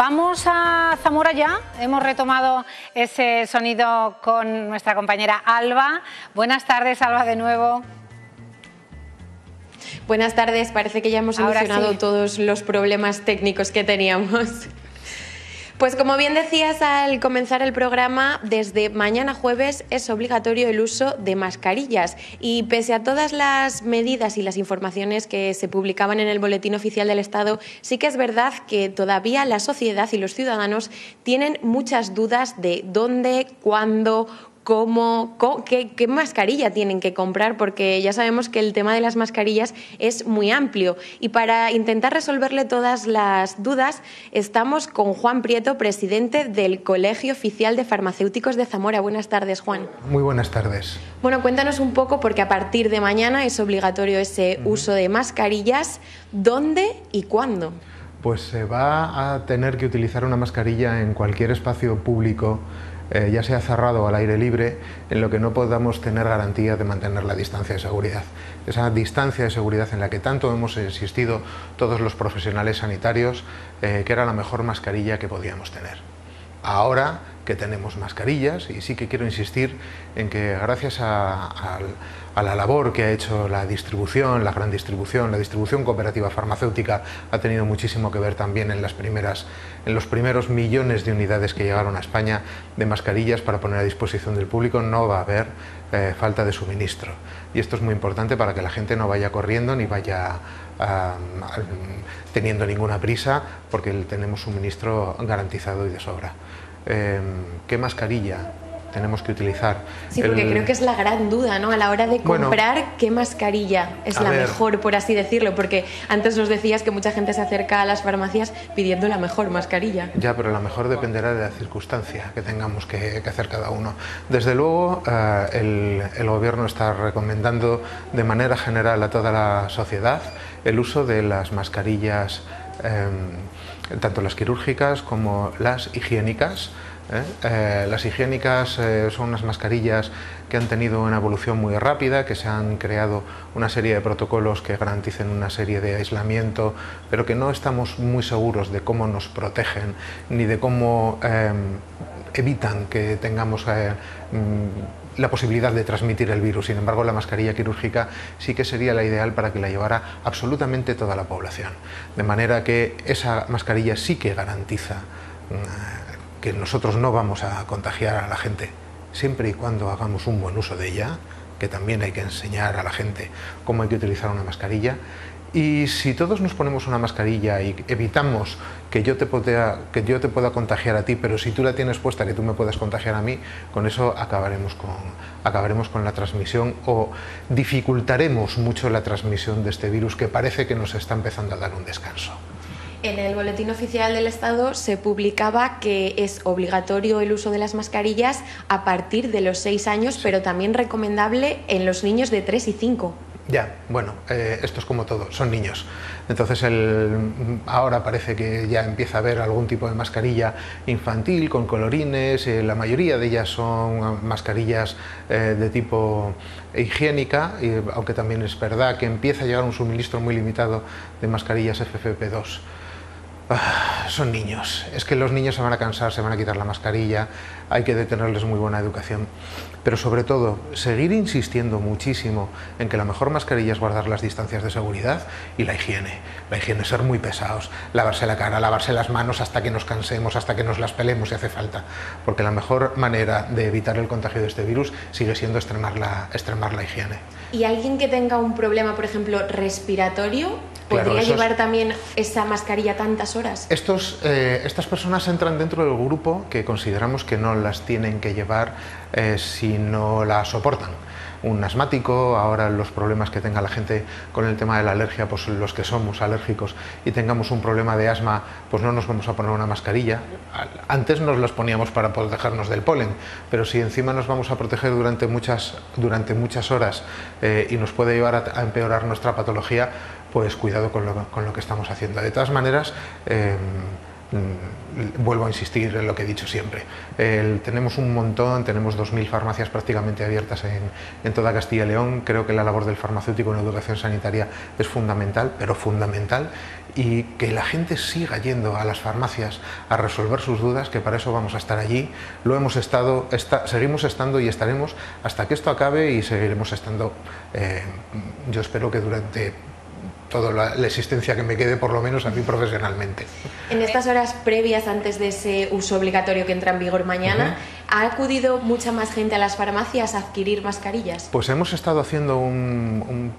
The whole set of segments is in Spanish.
Vamos a Zamora ya, hemos retomado ese sonido con nuestra compañera Alba. Buenas tardes, Alba, de nuevo. Buenas tardes, parece que ya hemos solucionado todos los problemas técnicos que teníamos. Pues como bien decías al comenzar el programa, desde mañana jueves es obligatorio el uso de mascarillas y pese a todas las medidas y las informaciones que se publicaban en el Boletín Oficial del Estado, sí que es verdad que todavía la sociedad y los ciudadanos tienen muchas dudas de dónde, cuándo, qué mascarilla tienen que comprar, porque ya sabemos que el tema de las mascarillas es muy amplio. Y para intentar resolverle todas las dudas, estamos con Juan Prieto, presidente del Colegio Oficial de Farmacéuticos de Zamora. Buenas tardes, Juan. Muy buenas tardes. Bueno, cuéntanos un poco, porque a partir de mañana es obligatorio ese uso de mascarillas. ¿Dónde y cuándo? Pues se va a tener que utilizar una mascarilla en cualquier espacio público, ya sea cerrado o al aire libre, en lo que no podamos tener garantía de mantener la distancia de seguridad. Esa distancia de seguridad en la que tanto hemos insistido todos los profesionales sanitarios, que era la mejor mascarilla que podíamos tener. Ahora que tenemos mascarillas, y sí que quiero insistir en que gracias a la labor que ha hecho la distribución, la gran distribución, la distribución cooperativa farmacéutica ha tenido muchísimo que ver también en los primeros millones de unidades que llegaron a España de mascarillas para poner a disposición del público. No va a haber falta de suministro, y esto es muy importante para que la gente no vaya corriendo ni vaya teniendo ninguna prisa, porque tenemos suministro garantizado y de sobra. ¿Qué mascarilla tenemos que utilizar? Sí, porque creo que es la gran duda, ¿no? A la hora de comprar, ¿qué mascarilla es la mejor, por así decirlo? Porque antes nos decías que mucha gente se acerca a las farmacias pidiendo la mejor mascarilla. Ya, pero la mejor dependerá de la circunstancia que tengamos que hacer cada uno. Desde luego, el Gobierno está recomendando de manera general a toda la sociedad el uso de las mascarillas, tanto las quirúrgicas como las higiénicas. Las higiénicas son unas mascarillas que han tenido una evolución muy rápida, que se han creado una serie de protocolos que garanticen una serie de aislamiento, pero que no estamos muy seguros de cómo nos protegen ni de cómo evitan que tengamos la posibilidad de transmitir el virus. Sin embargo, la mascarilla quirúrgica sí que sería la ideal para que la llevara absolutamente toda la población, de manera que esa mascarilla sí que garantiza que nosotros no vamos a contagiar a la gente, siempre y cuando hagamos un buen uso de ella, que también hay que enseñar a la gente cómo hay que utilizar una mascarilla. Y si todos nos ponemos una mascarilla y evitamos que yo te pueda contagiar a ti, pero si tú la tienes puesta que tú me puedas contagiar a mí, con eso acabaremos con la transmisión, o dificultaremos mucho la transmisión de este virus, que parece que nos está empezando a dar un descanso. En el Boletín Oficial del Estado se publicaba que es obligatorio el uso de las mascarillas a partir de los 6 años, pero también recomendable en los niños de 3 y 5. Ya, bueno, esto es como todo, son niños. Entonces ahora parece que ya empieza a haber algún tipo de mascarilla infantil con colorines, la mayoría de ellas son mascarillas de tipo higiénica, aunque también es verdad que empieza a llegar un suministro muy limitado de mascarillas FFP2. Son niños, es que los niños se van a cansar, se van a quitar la mascarilla, hay que tenerles muy buena educación, pero sobre todo seguir insistiendo muchísimo en que la mejor mascarilla es guardar las distancias de seguridad y la higiene, ser muy pesados, lavarse la cara, lavarse las manos hasta que nos cansemos, hasta que nos las pelemos si hace falta, porque la mejor manera de evitar el contagio de este virus sigue siendo extremar la higiene. ¿Y alguien que tenga un problema, por ejemplo, respiratorio, podría llevar también esa mascarilla tantas horas? Estas personas entran dentro del grupo que consideramos que no las tienen que llevar si no la soportan. Un asmático, ahora los problemas que tenga la gente con el tema de la alergia, pues los que somos alérgicos y tengamos un problema de asma, pues no nos vamos a poner una mascarilla. Antes nos las poníamos para protegernos del polen, pero si encima nos vamos a proteger durante muchas horas y nos puede llevar a empeorar nuestra patología, pues cuidado con lo que estamos haciendo. De todas maneras, vuelvo a insistir en lo que he dicho siempre. Tenemos un montón, tenemos 2000 farmacias prácticamente abiertas en toda Castilla y León. Creo que la labor del farmacéutico en educación sanitaria es fundamental, pero fundamental, y que la gente siga yendo a las farmacias a resolver sus dudas, que para eso vamos a estar allí. Lo hemos estado, seguimos estando y estaremos hasta que esto acabe, y seguiremos estando, yo espero que durante toda la existencia que me quede, por lo menos a mí profesionalmente. En estas horas previas, antes de ese uso obligatorio que entra en vigor mañana, ¿ha acudido mucha más gente a las farmacias a adquirir mascarillas? Pues hemos estado haciendo un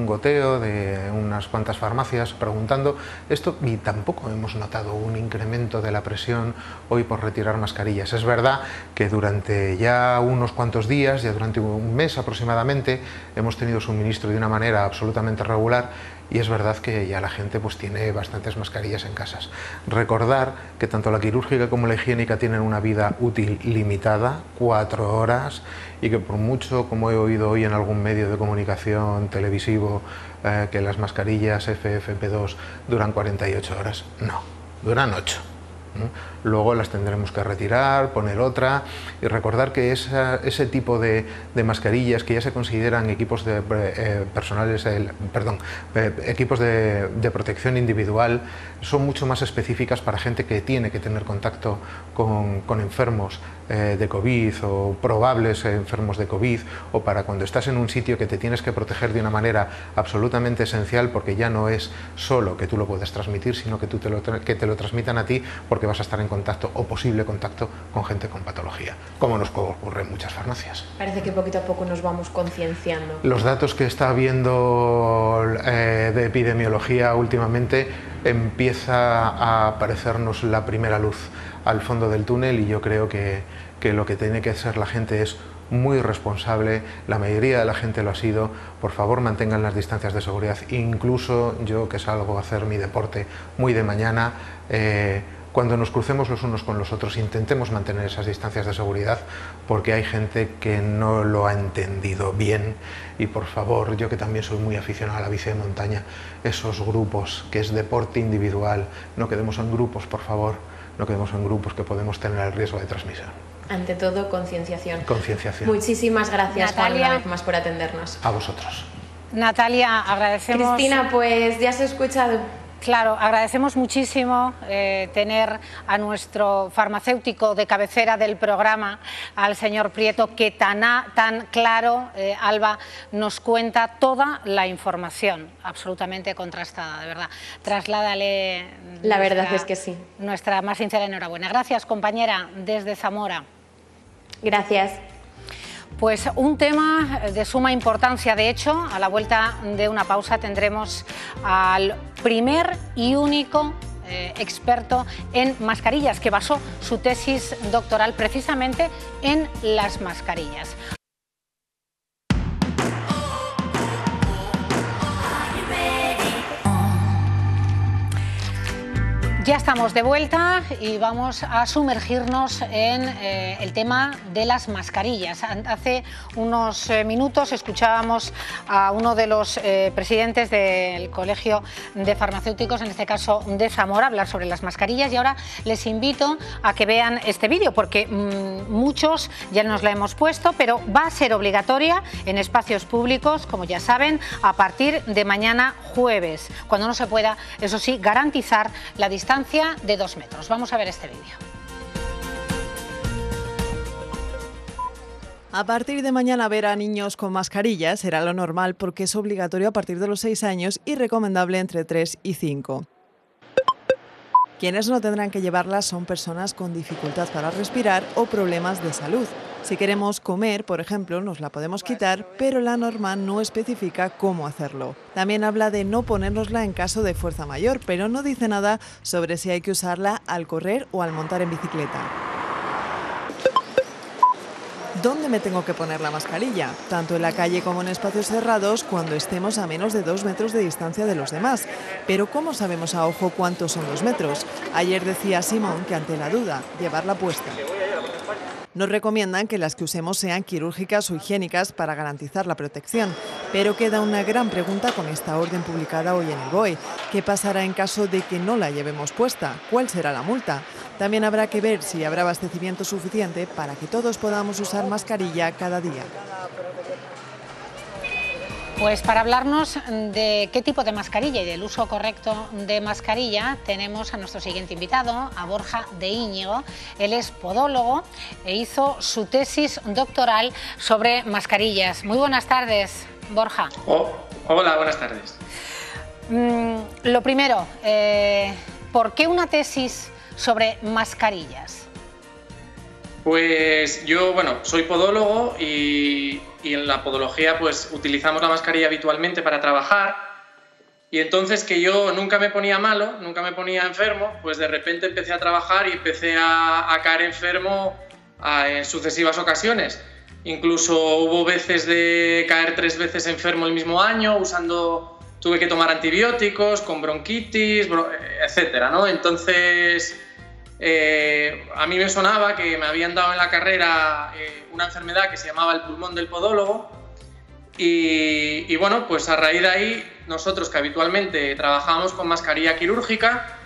goteo de unas cuantas farmacias preguntando esto, y tampoco hemos notado un incremento de la presión hoy por retirar mascarillas. Es verdad que durante ya unos cuantos días, ya durante un mes aproximadamente, hemos tenido suministro de una manera absolutamente regular, y es verdad que ya la gente pues tiene bastantes mascarillas en casas. Recordar que tanto la quirúrgica como la higiénica tienen una vida útil limitada, 4 horas, y que por mucho, como he oído hoy en algún medio de comunicación televisivo, que las mascarillas FFP2 duran 48 horas, no, duran 8. Luego las tendremos que retirar, poner otra, y recordar que ese tipo de mascarillas que ya se consideran equipos de equipos de protección individual, son mucho más específicas para gente que tiene que tener contacto con enfermos de COVID o probables enfermos de COVID, o para cuando estás en un sitio que te tienes que proteger de una manera absolutamente esencial, porque ya no es solo que tú lo puedes transmitir, sino que que te lo transmitan a ti, porque vas a estar en contacto o posible contacto con gente con patología, como nos ocurre en muchas farmacias. Parece que poquito a poco nos vamos concienciando. Los datos que está habiendo de epidemiología últimamente, empieza a aparecernos la primera luz al fondo del túnel, y yo creo que lo que tiene que hacer la gente es muy responsable. La mayoría de la gente lo ha sido. Por favor, mantengan las distancias de seguridad. Incluso yo, que salgo a hacer mi deporte muy de mañana, cuando nos crucemos los unos con los otros, intentemos mantener esas distancias de seguridad, porque hay gente que no lo ha entendido bien. Y por favor, yo que también soy muy aficionado a la bici de montaña, esos grupos, que es deporte individual, no quedemos en grupos, por favor, no quedemos en grupos, que podemos tener el riesgo de transmisión. Ante todo, concienciación. Concienciación. Muchísimas gracias, Natalia, Juan, una vez más por atendernos. A vosotros. Natalia, agradecemos... Cristina, pues ya se ha escuchado. Claro, agradecemos muchísimo tener a nuestro farmacéutico de cabecera del programa, al señor Prieto, que tan claro, Alba, nos cuenta toda la información, absolutamente contrastada, de verdad. Trasládale... La verdad es que sí. Nuestra más sincera enhorabuena. Gracias, compañera, desde Zamora. Gracias. Pues un tema de suma importancia. De hecho, a la vuelta de una pausa tendremos al primer y único experto en mascarillas, que basó su tesis doctoral precisamente en las mascarillas. Ya estamos de vuelta y vamos a sumergirnos en el tema de las mascarillas. Hace unos minutos escuchábamos a uno de los presidentes del Colegio de Farmacéuticos, en este caso de Zamora, hablar sobre las mascarillas, y ahora les invito a que vean este vídeo, porque muchos ya nos la hemos puesto, pero va a ser obligatoria en espacios públicos, como ya saben, a partir de mañana jueves, cuando no se pueda, eso sí, garantizar la distancia de 2 metros. Vamos a ver este vídeo. A partir de mañana ver a niños con mascarillas será lo normal, porque es obligatorio a partir de los 6 años y recomendable entre 3 y 5. Quienes no tendrán que llevarlas son personas con dificultad para respirar o problemas de salud. Si queremos comer, por ejemplo, nos la podemos quitar, pero la norma no especifica cómo hacerlo. También habla de no ponérnosla en caso de fuerza mayor, pero no dice nada sobre si hay que usarla al correr o al montar en bicicleta. ¿Dónde me tengo que poner la mascarilla? Tanto en la calle como en espacios cerrados, cuando estemos a menos de 2 metros de distancia de los demás. Pero ¿cómo sabemos a ojo cuántos son 2 metros? Ayer decía Simón que ante la duda, llevarla puesta. Nos recomiendan que las que usemos sean quirúrgicas o higiénicas para garantizar la protección. Pero queda una gran pregunta con esta orden publicada hoy en el BOE. ¿Qué pasará en caso de que no la llevemos puesta? ¿Cuál será la multa? También habrá que ver si habrá abastecimiento suficiente para que todos podamos usar mascarilla cada día. Pues para hablarnos de qué tipo de mascarilla y del uso correcto de mascarilla, tenemos a nuestro siguiente invitado, a Borja de Íñigo. Él es podólogo e hizo su tesis doctoral sobre mascarillas. Muy buenas tardes, Borja. Hola, buenas tardes. Lo primero, ¿por qué una tesis sobre mascarillas? Pues yo, soy podólogo y en la podología pues utilizamos la mascarilla habitualmente para trabajar, y entonces que yo nunca me ponía malo, nunca me ponía enfermo, pues de repente empecé a trabajar y empecé a caer enfermo en sucesivas ocasiones. Incluso hubo veces de caer 3 veces enfermo el mismo año, tuve que tomar antibióticos, con bronquitis, etcétera, ¿no? Entonces a mí me sonaba que me habían dado en la carrera una enfermedad que se llamaba el pulmón del podólogo, y bueno, pues a raíz de ahí, nosotros que habitualmente trabajábamos con mascarilla quirúrgica,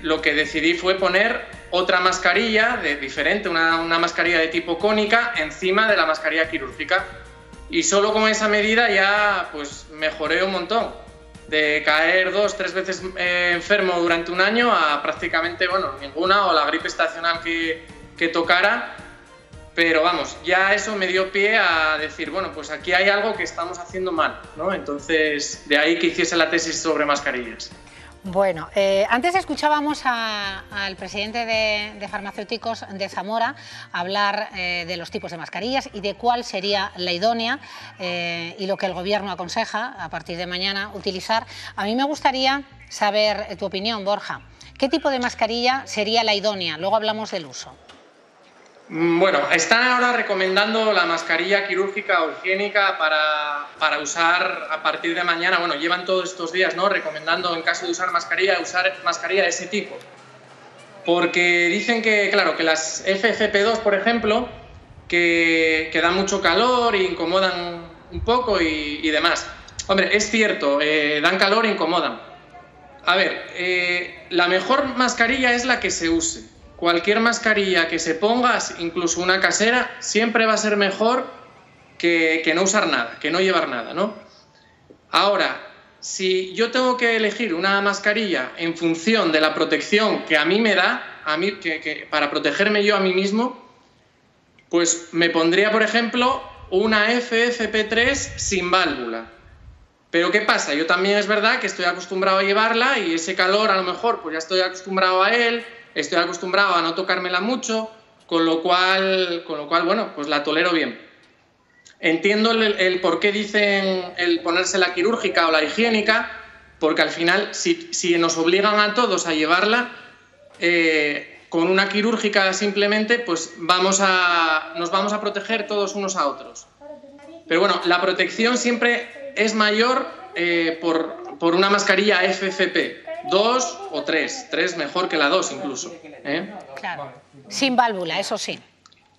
lo que decidí fue poner otra mascarilla diferente, una mascarilla de tipo cónica encima de la mascarilla quirúrgica, y solo con esa medida ya pues mejoré un montón. De caer 2 o 3 veces enfermo durante un año a prácticamente, ninguna, o la gripe estacional que tocara. Pero vamos, ya eso me dio pie a decir, pues aquí hay algo que estamos haciendo mal, ¿no? Entonces, de ahí que hiciese la tesis sobre mascarillas. Bueno, antes escuchábamos al presidente de farmacéuticos de Zamora hablar de los tipos de mascarillas y de cuál sería la idónea y lo que el Gobierno aconseja a partir de mañana utilizar. A mí me gustaría saber tu opinión, Borja. ¿Qué tipo de mascarilla sería la idónea? Luego hablamos del uso. Están ahora recomendando la mascarilla quirúrgica o higiénica para usar a partir de mañana. Llevan todos estos días, ¿no?, recomendando, en caso de usar mascarilla de ese tipo. Porque dicen que, claro, que las FFP2, por ejemplo, que dan mucho calor e incomodan un poco y demás. Hombre, es cierto, dan calor e incomodan. A ver, la mejor mascarilla es la que se use. Cualquier mascarilla que se ponga, incluso una casera, siempre va a ser mejor que no usar nada, que no llevar nada, ¿no? Ahora, si yo tengo que elegir una mascarilla en función de la protección que a mí me da, para protegerme yo a mí mismo, pues me pondría, por ejemplo, una FFP3 sin válvula. Pero ¿qué pasa? Yo también es verdad que estoy acostumbrado a llevarla, y ese calor a lo mejor pues ya estoy acostumbrado a él, estoy acostumbrado a no tocármela mucho, con lo cual pues la tolero bien. Entiendo el por qué dicen el ponerse la quirúrgica o la higiénica, porque al final, si nos obligan a todos a llevarla, con una quirúrgica simplemente, pues nos vamos a proteger todos unos a otros. Pero la protección siempre es mayor por una mascarilla FFP. 2 o 3 mejor que la 2 incluso. Claro, sin válvula, eso sí.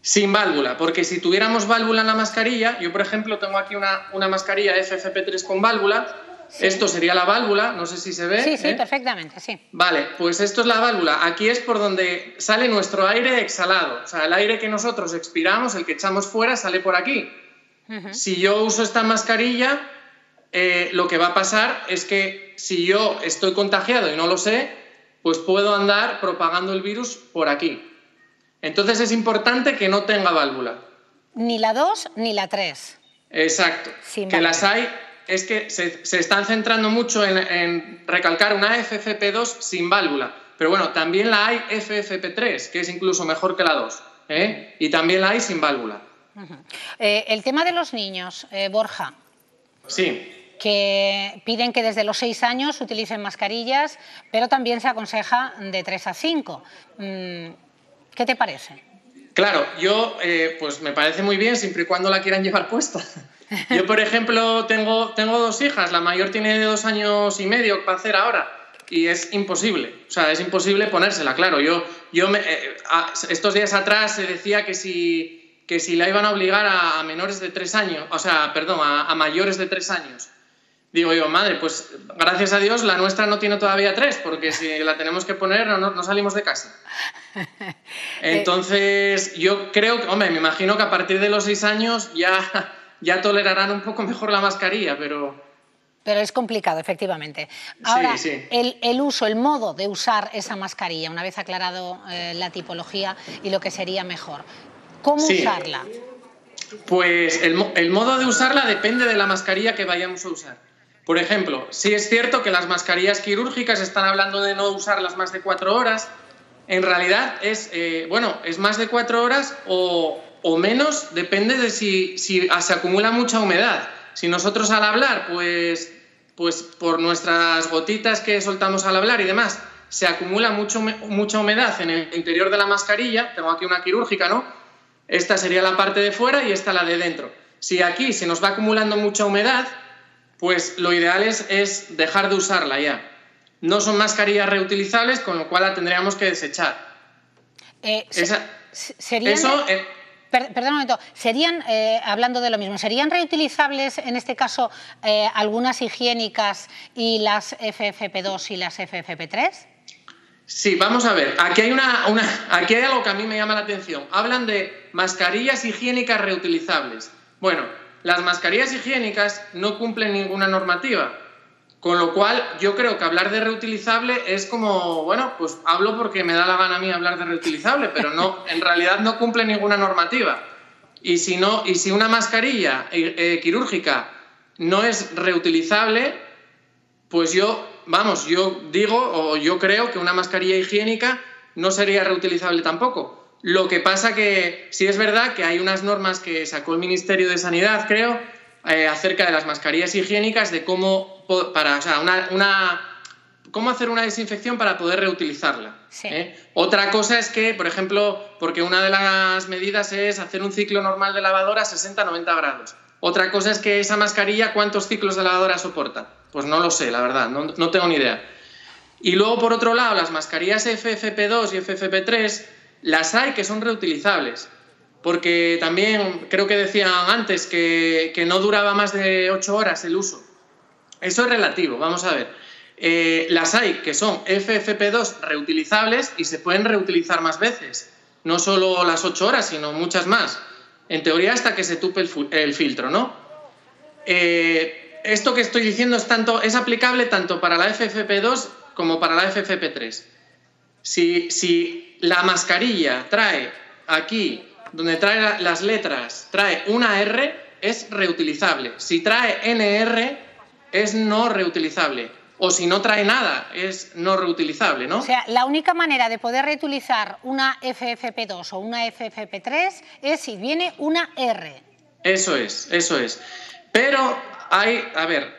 Sin válvula, porque si tuviéramos válvula en la mascarilla, yo por ejemplo tengo aquí una mascarilla FFP3 con válvula, sí. Esto sería la válvula, no sé si se ve. Sí, perfectamente, sí. Vale, pues esto es la válvula, aquí es por donde sale nuestro aire exhalado, o sea, el aire que nosotros expiramos, el que echamos fuera, sale por aquí. Si yo uso esta mascarilla, lo que va a pasar es que si yo estoy contagiado y no lo sé, pues puedo andar propagando el virus por aquí. Entonces es importante que no tenga válvula. Ni la 2 ni la 3. Exacto. Sin que válvula. Las hay, es que se están centrando mucho en recalcar una FFP2 sin válvula. Pero también la hay FFP3, que es incluso mejor que la 2. Y también la hay sin válvula. El tema de los niños, Borja. Sí. Que piden que desde los 6 años utilicen mascarillas, pero también se aconseja de 3 a 5. ¿Qué te parece? Claro, yo pues me parece muy bien siempre y cuando la quieran llevar puesta. Yo, por ejemplo, tengo 2 hijas, la mayor tiene 2 años y medio para hacer ahora, y es imposible. O sea, es imposible ponérsela, claro. Estos días atrás se decía que si la iban a obligar a menores de 3 años, o sea, perdón, a mayores de 3 años. Digo yo, madre, pues gracias a Dios la nuestra no tiene todavía 3, porque si la tenemos que poner no salimos de casa. Entonces, yo creo que, hombre, me imagino que a partir de los 6 años ya tolerarán un poco mejor la mascarilla, pero es complicado, efectivamente. Ahora, sí. El uso, el modo de usar esa mascarilla, una vez aclarado la tipología y lo que sería mejor, ¿cómo usarla? Pues el modo de usarla depende de la mascarilla que vayamos a usar. Por ejemplo, sí es cierto que las mascarillas quirúrgicas están hablando de no usarlas más de 4 horas. En realidad es más de 4 horas o menos, depende de si se acumula mucha humedad. Si nosotros al hablar, pues por nuestras gotitas que soltamos al hablar y demás, se acumula mucha humedad en el interior de la mascarilla, tengo aquí una quirúrgica, ¿no? Esta sería la parte de fuera y esta la de dentro. Si aquí se nos va acumulando mucha humedad, pues lo ideal es dejar de usarla ya. No son mascarillas reutilizables, con lo cual la tendríamos que desechar. Perdón un momento, hablando de lo mismo, ¿serían reutilizables en este caso algunas higiénicas y las FFP2 y las FFP3? Sí, vamos a ver, aquí hay algo que a mí me llama la atención. Hablan de mascarillas higiénicas reutilizables. Bueno, las mascarillas higiénicas no cumplen ninguna normativa, con lo cual yo creo que hablar de reutilizable es como, bueno, pues hablo porque me da la gana a mí hablar de reutilizable, pero no, en realidad no cumple ninguna normativa. Y si una mascarilla quirúrgica no es reutilizable, pues yo creo que una mascarilla higiénica no sería reutilizable tampoco. Lo que pasa que sí es verdad que hay unas normas que sacó el Ministerio de Sanidad, creo, acerca de las mascarillas higiénicas, de cómo hacer una desinfección para poder reutilizarla. Sí. Otra cosa es que, por ejemplo, porque una de las medidas es hacer un ciclo normal de lavadora a 60-90 grados. Otra cosa es que esa mascarilla, ¿cuántos ciclos de lavadora soporta? Pues no lo sé, la verdad, no tengo ni idea. Y luego, por otro lado, las mascarillas FFP2 y FFP3, las hay que son reutilizables, porque también creo que decían antes que no duraba más de 8 horas el uso. Eso es relativo, vamos a ver. Las hay que son FFP2 reutilizables y se pueden reutilizar más veces, no solo las 8 horas, sino muchas más. En teoría hasta que se tupe el filtro, ¿no? Esto que estoy diciendo es aplicable tanto para la FFP2 como para la FFP3. Si la mascarilla trae aquí, donde trae las letras, trae una R, es reutilizable. Si trae NR, es no reutilizable. O si no trae nada, es no reutilizable, ¿no? O sea, la única manera de poder reutilizar una FFP2 o una FFP3 es si viene una R. Eso es. Pero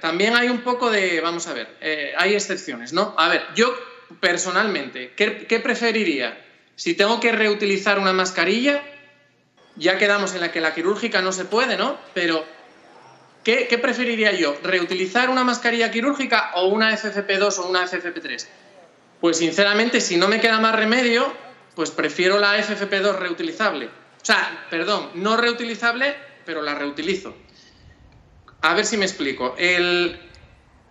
también hay un poco de, vamos a ver, hay excepciones, ¿no? A ver, yo personalmente, ¿qué preferiría? Si tengo que reutilizar una mascarilla, ya quedamos en la que la quirúrgica no se puede, ¿no? Pero ¿qué preferiría yo? ¿Reutilizar una mascarilla quirúrgica o una FFP2 o una FFP3? Pues sinceramente, si no me queda más remedio, pues prefiero la FFP2 reutilizable. O sea, perdón, no reutilizable, pero la reutilizo. A ver si me explico.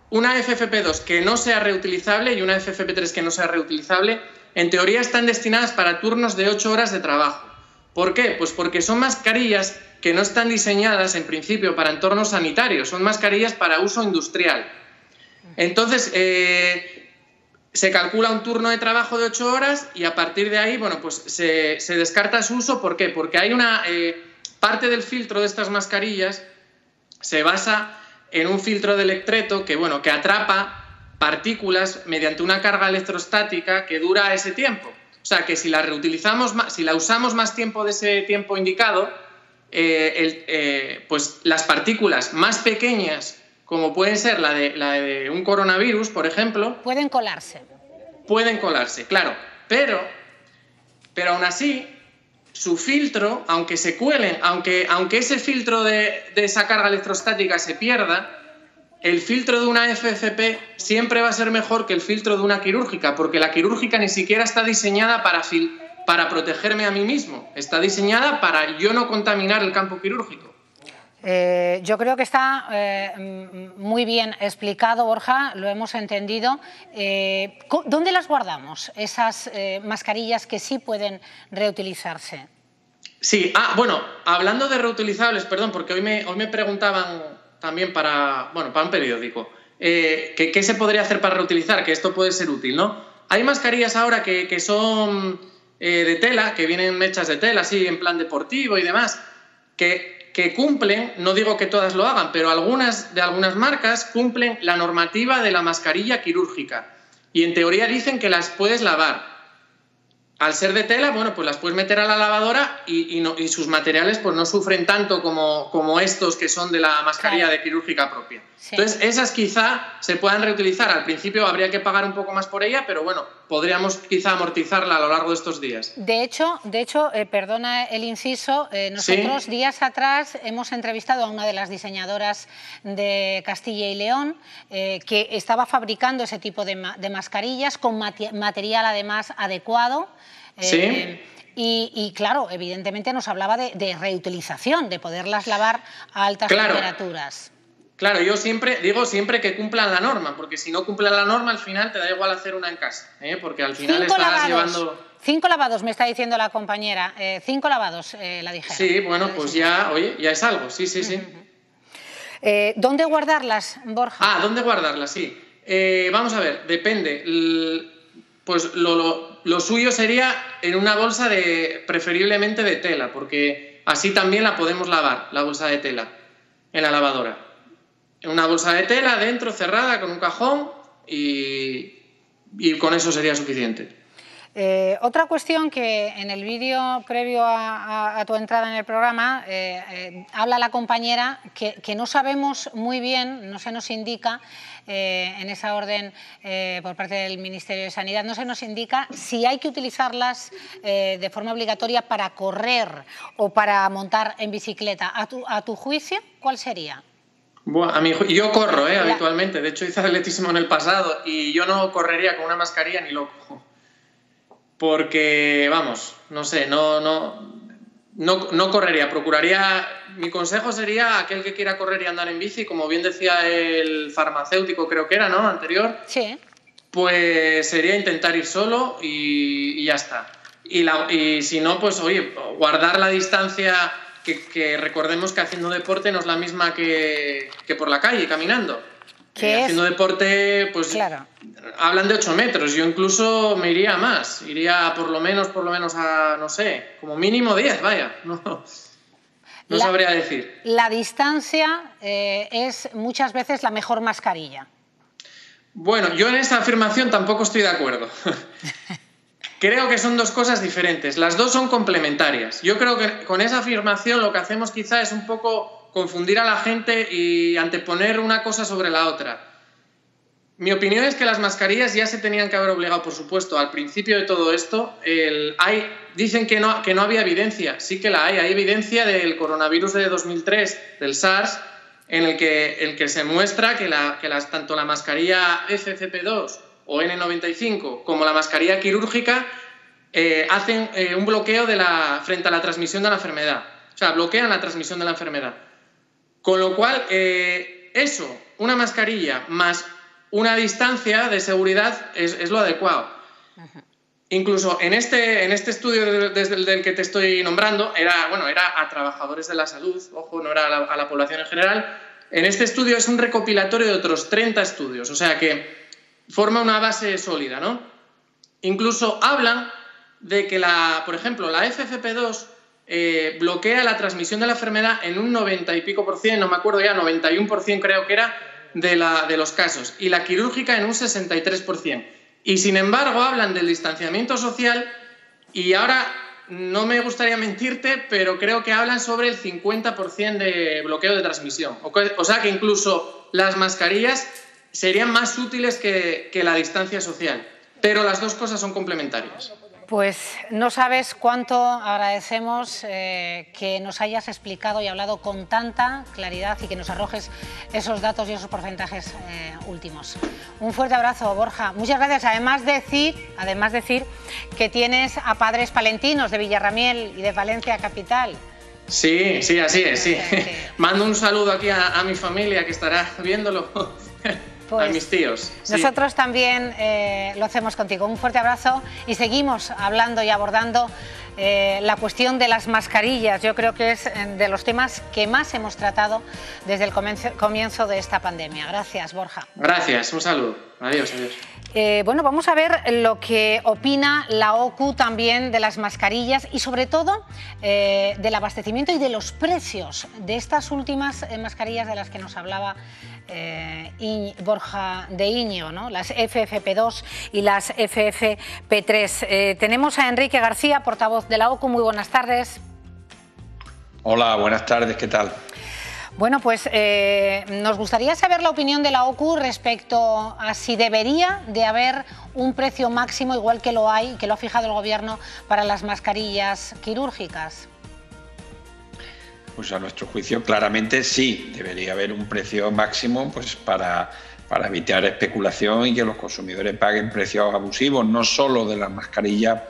Una FFP2 que no sea reutilizable y una FFP3 que no sea reutilizable, en teoría están destinadas para turnos de 8 horas de trabajo. ¿Por qué? Pues porque son mascarillas que no están diseñadas en principio para entornos sanitarios, son mascarillas para uso industrial. Entonces, se calcula un turno de trabajo de 8 horas y a partir de ahí, bueno, pues se descarta su uso. ¿Por qué? Porque hay una parte del filtro de estas mascarillas se basa en un filtro de electreto que atrapa partículas mediante una carga electrostática que dura ese tiempo. O sea, que si la reutilizamos, si la usamos más tiempo de ese tiempo indicado, pues las partículas más pequeñas, como pueden ser la de un coronavirus, por ejemplo... Pueden colarse. Pueden colarse, claro. Pero aún así, su filtro, aunque se cuelen, aunque ese filtro de esa carga electrostática se pierda, el filtro de una FFP siempre va a ser mejor que el filtro de una quirúrgica, porque la quirúrgica ni siquiera está diseñada para protegerme a mí mismo, está diseñada para yo no contaminar el campo quirúrgico. Yo creo que está muy bien explicado, Borja, lo hemos entendido. ¿Dónde las guardamos, esas mascarillas que sí pueden reutilizarse? Sí, bueno, hablando de reutilizables, perdón, porque hoy me preguntaban también para un periódico, ¿qué se podría hacer para reutilizar? Que esto puede ser útil, ¿no? Hay mascarillas ahora que son de tela, que vienen hechas de tela, así en plan deportivo y demás, que cumplen, no digo que todas lo hagan, pero algunas marcas cumplen la normativa de la mascarilla quirúrgica y en teoría dicen que las puedes lavar. Al ser de tela, bueno, pues las puedes meter a la lavadora y sus materiales pues no sufren tanto como estos que son de la mascarilla de quirúrgica propia. Sí. Entonces, esas quizá se puedan reutilizar. Al principio habría que pagar un poco más por ella, pero bueno, podríamos quizá amortizarla a lo largo de estos días. De hecho, perdona el inciso, nosotros ¿sí? Días atrás hemos entrevistado a una de las diseñadoras de Castilla y León que estaba fabricando ese tipo de mascarillas con material además adecuado. ¿Sí? Y claro, evidentemente nos hablaba de reutilización, de poderlas lavar a altas temperaturas. Claro, yo digo siempre que cumplan la norma, porque si no cumplen la norma al final te da igual hacer una en casa, porque al final estás llevando... 5 lavados, me está diciendo la compañera, 5 lavados la dijeron. Sí, bueno, pues ya es algo, sí. ¿Dónde guardarlas, Borja? ¿Dónde guardarlas? Sí. Vamos a ver, depende. Pues lo suyo sería en una bolsa preferiblemente de tela, porque así también la podemos lavar, la bolsa de tela, en la lavadora. En una bolsa de tela, dentro, cerrada, con un cajón y con eso sería suficiente. Otra cuestión que en el vídeo previo a tu entrada en el programa habla la compañera que no sabemos muy bien, no se nos indica en esa orden por parte del Ministerio de Sanidad, no se nos indica si hay que utilizarlas de forma obligatoria para correr o para montar en bicicleta. ¿A tu juicio cuál sería? Yo corro habitualmente, de hecho hice atletismo en el pasado y yo no correría con una mascarilla ni loco. Porque, vamos, no sé, no correría, mi consejo sería aquel que quiera correr y andar en bici, como bien decía el farmacéutico, creo que era, ¿no?, anterior, sí. Pues sería intentar ir solo y ya está. Y si no, pues oye, guardar la distancia, que recordemos que haciendo deporte no es la misma que por la calle, caminando. Haciendo deporte, pues claro. Hablan de 8 metros, yo incluso me iría más, iría por lo menos a, no sé, como mínimo 10, vaya, no sabría decir. La distancia es muchas veces la mejor mascarilla. Bueno, yo en esta afirmación tampoco estoy de acuerdo. Creo que son dos cosas diferentes, las dos son complementarias. Yo creo que con esa afirmación lo que hacemos quizá es un poco confundir a la gente y anteponer una cosa sobre la otra. Mi opinión es que las mascarillas ya se tenían que haber obligado, por supuesto, al principio de todo esto. Dicen que no había evidencia, sí que la hay evidencia del coronavirus de 2003, del SARS, en el que se muestra que tanto la mascarilla FFP2 o N95 como la mascarilla quirúrgica hacen un bloqueo frente a la transmisión de la enfermedad. O sea, bloquean la transmisión de la enfermedad. Con lo cual, una mascarilla más una distancia de seguridad es lo adecuado. Ajá. Incluso en este estudio del que te estoy nombrando, era a trabajadores de la salud, ojo, no era a la población en general. En este estudio es un recopilatorio de otros 30 estudios, o sea que forma una base sólida, ¿no? Incluso hablan de que, por ejemplo, la FFP2 bloquea la transmisión de la enfermedad en un 90 y pico %, no me acuerdo ya, 91% creo que era, de los casos, y la quirúrgica en un 63%. Y sin embargo hablan del distanciamiento social y ahora no me gustaría mentirte, pero creo que hablan sobre el 50% de bloqueo de transmisión. O sea que incluso las mascarillas serían más útiles que la distancia social, pero las dos cosas son complementarias. Pues no sabes cuánto agradecemos que nos hayas explicado y hablado con tanta claridad y que nos arrojes esos datos y esos porcentajes últimos. Un fuerte abrazo, Borja. Muchas gracias. Además decir que tienes a padres palentinos de Villarramiel y de Valencia capital. Sí, así es, sí. Mando un saludo aquí a mi familia que estará viéndolo. Pues a mis tíos. Nosotros también lo hacemos contigo. Un fuerte abrazo y seguimos hablando y abordando la cuestión de las mascarillas. Yo creo que es de los temas que más hemos tratado desde el comienzo de esta pandemia. Gracias, Borja. Gracias, un saludo. Adiós. Bueno, vamos a ver lo que opina la OCU también de las mascarillas y sobre todo del abastecimiento y de los precios de estas últimas mascarillas de las que nos hablaba Borja de Iño, ¿no? Las FFP2 y las FFP3. Tenemos a Enrique García, portavoz de la OCU. Muy buenas tardes. Hola, buenas tardes, ¿qué tal? Bueno, pues nos gustaría saber la opinión de la OCU respecto a si debería de haber un precio máximo, igual que lo hay, que lo ha fijado el Gobierno para las mascarillas quirúrgicas. Pues a nuestro juicio claramente sí, debería haber un precio máximo pues para evitar especulación y que los consumidores paguen precios abusivos, no solo de las mascarillas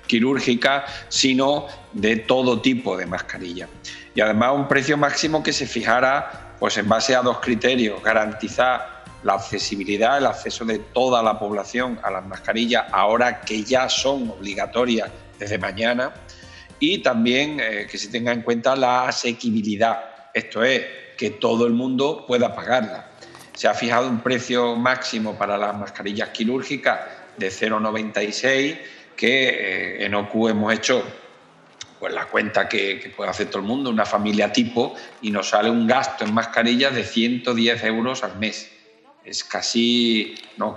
quirúrgicas, sino de todo tipo de mascarillas. Y además un precio máximo que se fijara pues en base a dos criterios: garantizar la accesibilidad, el acceso de toda la población a las mascarillas, ahora que ya son obligatorias desde mañana, y también que se tenga en cuenta la asequibilidad, esto es, que todo el mundo pueda pagarla. Se ha fijado un precio máximo para las mascarillas quirúrgicas de 0,96, que en OCU hemos hecho pues la cuenta que puede hacer todo el mundo, una familia tipo, y nos sale un gasto en mascarillas de 110 euros al mes. Es casi no,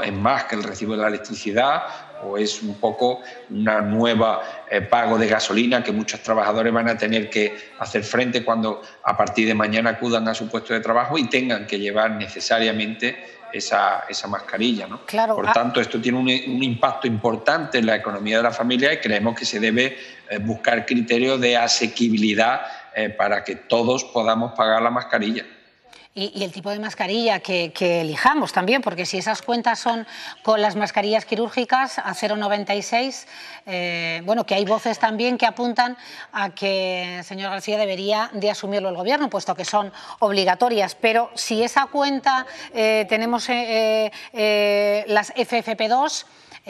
es más que el recibo de la electricidad, o es un poco una nueva pago de gasolina que muchos trabajadores van a tener que hacer frente cuando a partir de mañana acudan a su puesto de trabajo y tengan que llevar necesariamente esa mascarilla, ¿no? Claro. Por tanto, esto tiene un impacto importante en la economía de la familia y creemos que se debe buscar criterios de asequibilidad para que todos podamos pagar la mascarilla. Y el tipo de mascarilla que elijamos también, porque si esas cuentas son con las mascarillas quirúrgicas a 0,96, bueno, que hay voces también que apuntan a que, señor García, debería de asumirlo el Gobierno, puesto que son obligatorias. Pero si esa cuenta tenemos las FFP2,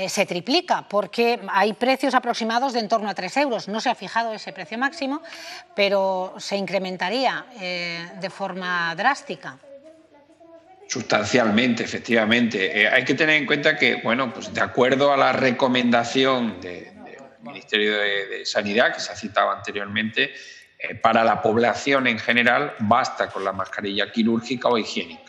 se triplica, porque hay precios aproximados de en torno a 3 euros. No se ha fijado ese precio máximo, pero se incrementaría de forma drástica. Sustancialmente, efectivamente. Hay que tener en cuenta que, bueno, pues de acuerdo a la recomendación del Ministerio de Sanidad, que se ha citado anteriormente, para la población en general basta con la mascarilla quirúrgica o higiénica.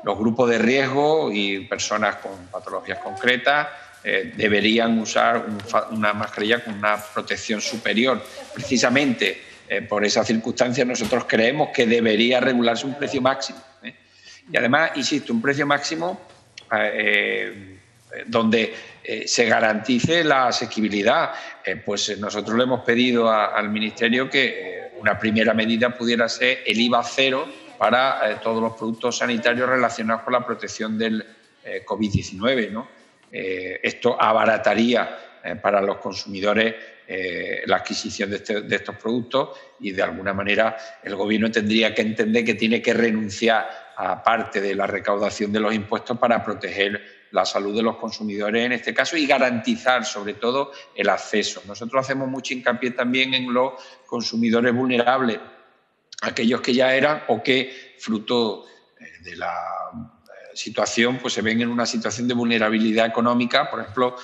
Los grupos de riesgo y personas con patologías concretas deberían usar una mascarilla con una protección superior. Precisamente por esa circunstancia nosotros creemos que debería regularse un precio máximo. Y además, insisto, un precio máximo donde se garantice la asequibilidad. Pues nosotros le hemos pedido al Ministerio que una primera medida pudiera ser el IVA cero para todos los productos sanitarios relacionados con la protección del COVID-19, ¿no? Esto abarataría para los consumidores la adquisición de estos productos y, de alguna manera, el Gobierno tendría que entender que tiene que renunciar a parte de la recaudación de los impuestos para proteger la salud de los consumidores en este caso y garantizar, sobre todo, el acceso. Nosotros hacemos mucho hincapié también en los consumidores vulnerables, aquellos que ya eran o que, fruto de la situación, pues se ven en una situación de vulnerabilidad económica, por ejemplo,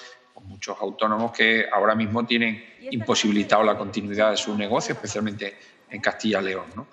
muchos autónomos que ahora mismo tienen imposibilitado la continuidad de su negocio, especialmente en Castilla y León, ¿no?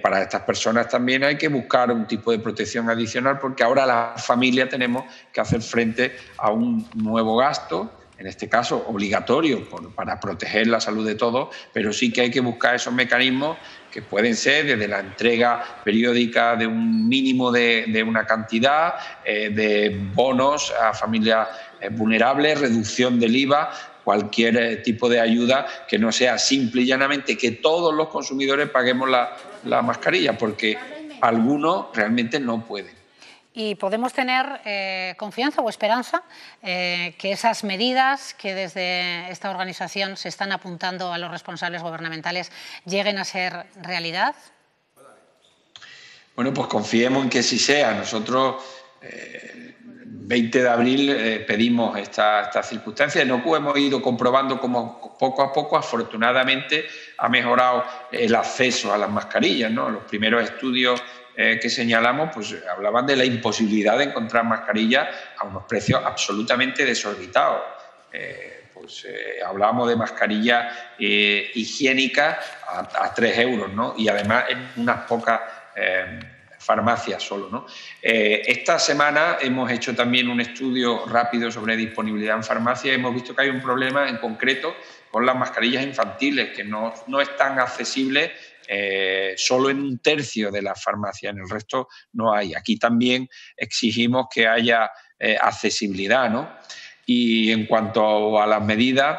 Para estas personas también hay que buscar un tipo de protección adicional, porque ahora la familia tenemos que hacer frente a un nuevo gasto, en este caso obligatorio para proteger la salud de todos, pero sí que hay que buscar esos mecanismos que pueden ser desde la entrega periódica de un mínimo de una cantidad, de bonos a familias vulnerables, reducción del IVA, cualquier tipo de ayuda que no sea simple y llanamente que todos los consumidores paguemos la mascarilla, porque algunos realmente no pueden. ¿Y podemos tener confianza o esperanza que esas medidas que desde esta organización se están apuntando a los responsables gubernamentales lleguen a ser realidad? Bueno, pues confiemos en que sí sea. Nosotros 20 de abril pedimos estas circunstancias. No hemos ido comprobando cómo poco a poco, afortunadamente, ha mejorado el acceso a las mascarillas, ¿no? Los primeros estudios que señalamos pues hablaban de la imposibilidad de encontrar mascarillas a unos precios absolutamente desorbitados. Hablábamos de mascarillas higiénicas a 3 euros, ¿no? Y además en unas pocas farmacias solo, ¿no? Esta semana hemos hecho también un estudio rápido sobre disponibilidad en farmacia y hemos visto que hay un problema en concreto con las mascarillas infantiles, que no es tan accesible solo en 1/3 de las farmacias, en el resto no hay. Aquí también exigimos que haya accesibilidad, ¿no? Y en cuanto a las medidas,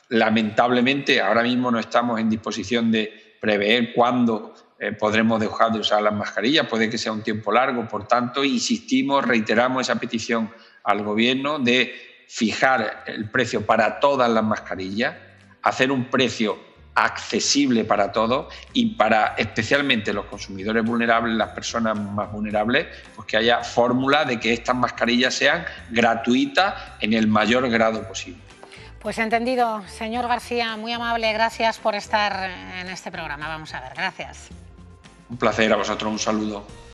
lamentablemente ahora mismo no estamos en disposición de prever cuándo podremos dejar de usar las mascarillas, puede que sea un tiempo largo, por tanto insistimos, reiteramos esa petición al Gobierno de fijar el precio para todas las mascarillas, hacer un precio accesible para todos y para especialmente los consumidores vulnerables, las personas más vulnerables, pues que haya fórmula de que estas mascarillas sean gratuitas en el mayor grado posible. Pues entendido. Señor García, muy amable, gracias por estar en este programa. Vamos a ver, gracias. Un placer, a vosotros, un saludo.